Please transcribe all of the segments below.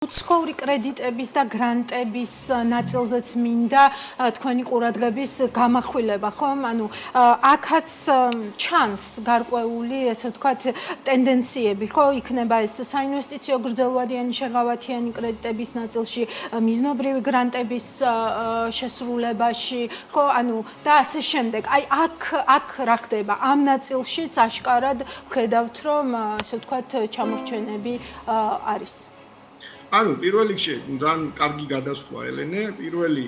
უცხოური კრედიტების და გრანტების ნაწილზეც მინდა თქვენი ყურადღების გამახვილება, ხომ? ანუ აქაც ჩანს გარკვეული, ესე ვთქვათ, ტენდენციები, ხო? იქნება ეს საინვესტიციო გრძელვადიანი შეღავათიანი კრედიტების ნაწილში, მიზნობრივი გრანტების შესრულებაში, ხო? ანუ და ასე შემდეგ. აი აქ რა ხდება? ამ ნაწილშიც აშკარად ვხედავთ, რომ ესე ვთქვათ, ჩამორჩენები არის. ანუ პირველ რიგში ძალიან კარგი გადასვლა ელენე, პირველი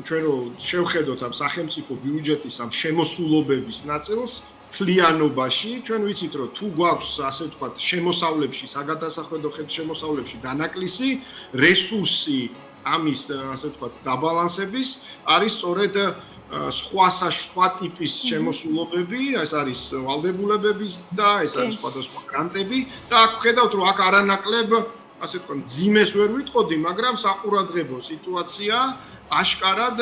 ჩვენ რო შევხედოთ ამ სახელმწიფო ბიუჯეტის ამ შემოსულობების ნაწილს თლიანობაში, ჩვენ ვიცით რომ თუ გვაქვს ასე ვთქვათ შემოსავლებში, საგადასახედო შემოსავლებში დანაკლისი, რესურსი ამის ასე ვთქვათ დაბალანსების არის სწორედ სხვა ტიპის შემოსულობები, ეს არის ვალდებულებების და ეს არის სხვადასხვა გრანტები და აქ ხედავთ რომ აქ არანაკლებ ასე თქვა ძიმეს ვერ ვიტყოდი, მაგრამ საყურადღებო სიტუაცია აშკარად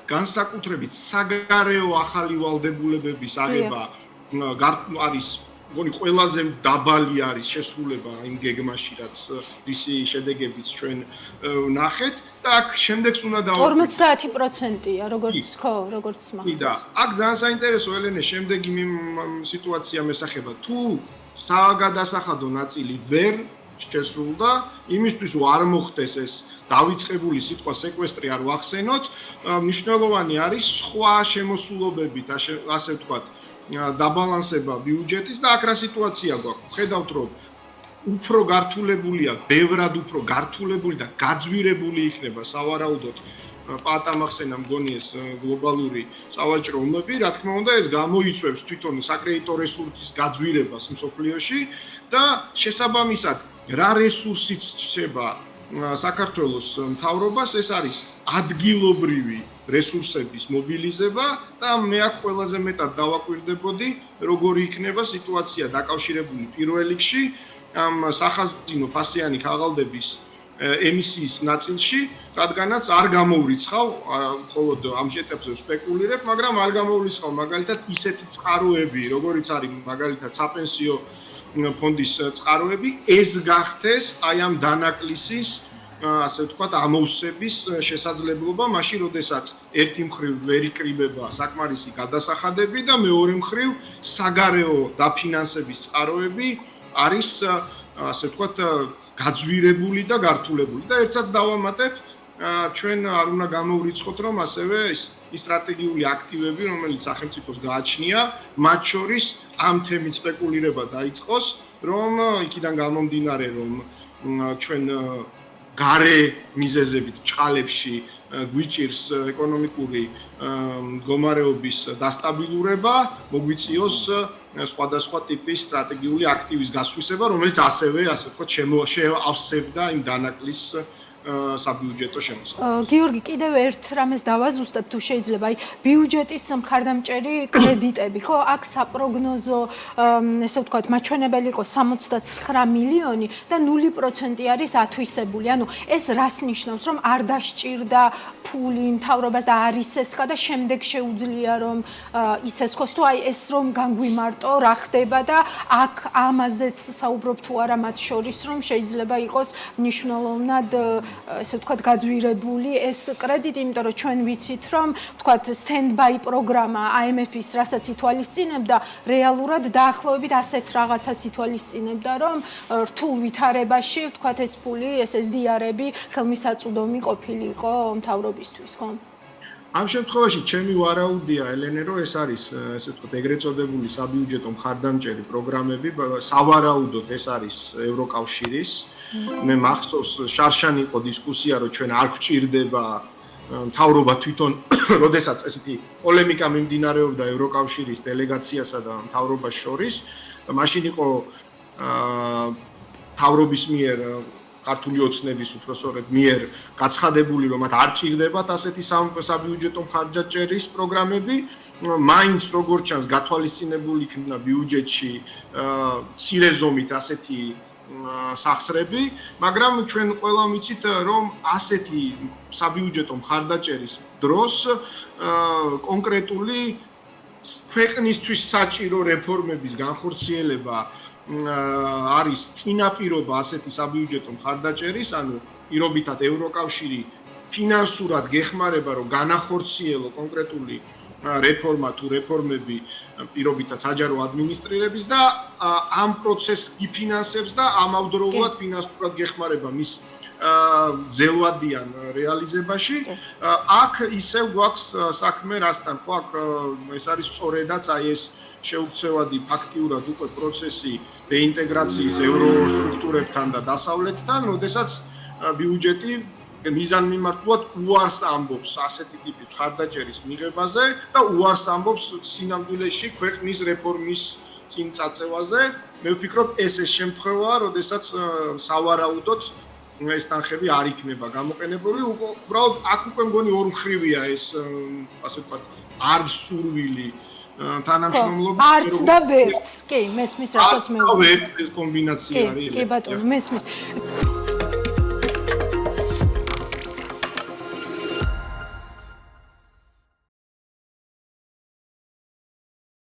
განსაკუთრებით საგარეო ახალი ვალდებულებების აღება არის მგონი ყველაზე დაბალი არის შესრულება იმ გეგმაში, რაც ისი შედეგებიც ჩვენ ვნახეთ და აქ შემდეგს უნდა დავაკვირდეთ 50%-ია, როგორც ხო, როგორც მახსოვს. და აქ ძალიან საინტერესო ელენე შემდეგი სიტუაცია მესახება თუ საგადასახადო ნაწილი ვერ შესრულდა, იმისთვის რომ არ მოხდეს ეს დავიწყებული სიტყვა სეკვესტრი არ ვახსენოთ, მნიშვნელოვანი არის სხვა შემოსულობებით, ასე ვთქვათ, დაბალანსება ბიუჯეტის და აქ რა სიტუაცია გვაქვს. ხედავთ რომ უფრო გართულებულია, ბევრად უფრო გართულებული და გაძვირებული იქნება სავარაუდოდ პატამახსენა მგონი ეს გლობალური სავაჭრო ომები, რა თქმა უნდა, ეს გამოიწვევს თვითონ საკრედიტო რესურსის გაძვირებას მსოფლიოში და შესაბამისად რა რესურსიც რჩება საქართველოს მთავრობას, ეს არის ადგილობრივი რესურსების მობილიზება და მე აქ ყველაზე მეტად დავაკვირდებოდი, როგორი იქნება სიტუაცია დაკავშირებული პირველ რიგში ამ სახაზინო ფასიანი ქაღალდების ემისიის ნაწილში, რადგანაც არ გამოვრიცხავ, მხოლოდ ამ შეტებზე ვსპეკულირებ, მაგრამ არ გამოვრიცხავ მაგალითად ისეთი წყაროები, როგორიც არის მაგალითად საპენსიო ფონდის წყაროები, ეს გახდეს აი ამ დანაკლისის ასე ვთქვათ, ამოვსების შესაძლებლობა, მაშინ როდესაც ერთი მხრივ ვერ იკრიბება საკმარისი გადასახადები და მეორე მხრივ საგარეო დაფინანსების წყაროები არის ასე ვთქვათ გაძვირებული და გართულებული და ერთსაც დავამატებ ჩვენ არ უნდა გამოვრიცხოთ რომ ასევე ის სტრატეგიული აქტივები რომელიც სახელმწიფოს გააჩნია მათ შორის ამ თემით სპეკულირება დაიწყოს რომ იქიდან გამომდინარე რომ ჩვენ გარე მიზეზებით ჭყალებში გვიჭირს ეკონომიკური მდგომარეობის დასტაბილურება, მოგვიწიოს სხვადასხვა ტიპის სტრატეგიული აქტივის გასხვისება, რომელიც ასევე ასე ვთქვათ შეავსებდა იმ დანაკლის საბიუჯეტო შემოსავალს. გიორგი, კიდევ ერთ რამეს დავაზუსტებ თუ შეიძლება, აი ბიუჯეტის მხარდამჭერი კრედიტები, ხო? აქ საპროგნოზო, ესე ვთქვათ, მაჩვენებელი იყო 69 მილიონი და 0% არის ათვისებული. ანუ ეს რას ნიშნავს, რომ არ დასჭირდა ფული მთავრობას და არ ისესხა და შემდეგ შეუძლია რომ ისესხოს თუ აი ეს რომ განგვიმარტო, რა ხდება და აქ ამაზეც საუბრობ თუ არა მათ შორის, რომ შეიძლება იყოს მნიშვნელოვნად ესე ვთქვათ გაძვირებული ეს კრედიტი, იმიტომ რომ ჩვენ ვიცით რომ ვთქვათ stand-by პროგრამა IMF-ის რასაც ითვალისწინებდა, რეალურად დაახლოებით ასეთ რაღაცას ითვალისწინებდა, რომ რთულ ვითარებაში ვთქვათ ეს ფული, ეს SDR-ები ხელმისაწვდომი ყოფილიყო მთავრობისთვის, ხო? ამ შემთხვევაში ჩემი ვარაუდია ელენე რომ ეს არის ესე ვთქვათ ეგრეთ წოდებული საბიუჯეტო მხარდამჭერი პროგრამები, სავარაუდოდ ეს არის ევროკავშირის მე მახსოვს შარშანი იყო დისკუსია რომ ჩვენ არ გვჭირდება მთავრობა თვითონ როდესაც ესეთი პოლემიკა მიმდინარეობდა ევროკავშირის დელეგაციასა და მთავრობას შორის მაშინ იყო მთავრობის მიერ ქართული ოცნების უпроსორედ მიერ გაცხადებული რომ მათ არ ჭირდებათ ასეთი საბიუჯეტო მხარდაჭერის პროგრამები მაინც როგორც ჩანს გათვალისწინებული იქნა ბიუჯეტში მცირე ზომით ასეთი სახსრები, მაგრამ ჩვენ ყველა ვიცით რომ ასეთი საბიუჯეტო მხარდაჭერის დროს კონკრეტული ქვეყნისთვის საჭირო რეფორმების განხორციელება არის წინაპირობა ასეთი საბიუჯეტო მხარდაჭერის, ანუ პირობითად ევროკავშირი ფინანსურად გეხმარება, რომ განახორციელო კონკრეტული რეფორმა თუ რეფორმები პირობითად საჯარო ადმინისტრირების და ამ პროცესს იფინანსებს და ამავდროულად ფინანსურად გეხმარება მის ძელვადიან რეალიზებაში. აქ ისევ გვაქვს საქმე რასთან, ხო აქ ეს არის სწორედაც აი ეს შეუქცევადი ფაქტიურად უკვე პროცესი დეინტეგრაციის ევროსტრუქტურებთან და დასავლეთთან, როდესაც ბიუჯეტი მიზანმიმართულად უარს ამბობს ასეთი ტიპის ხარდაჭერის მიღებაზე და უარს ამბობს სინამდვილეში ქვეყნის რეფორმის წინ წაწევაზე. მე ვფიქრობ, ეს შემთხვევაა, როდესაც სავარაუდოდ ეს თანხები არ იქნება გამოყენებული. უბრალოდ აქ უკვე მგონი ორმხრივია ეს, ასე ვთქვათ, არ სურვილი თანამშრომლობა. არც და ვერც. კი, მესმის, რასაც მე ვუყურებ. ვერც ეს კომბინაცია არის. კი, ბატონო, მესმის.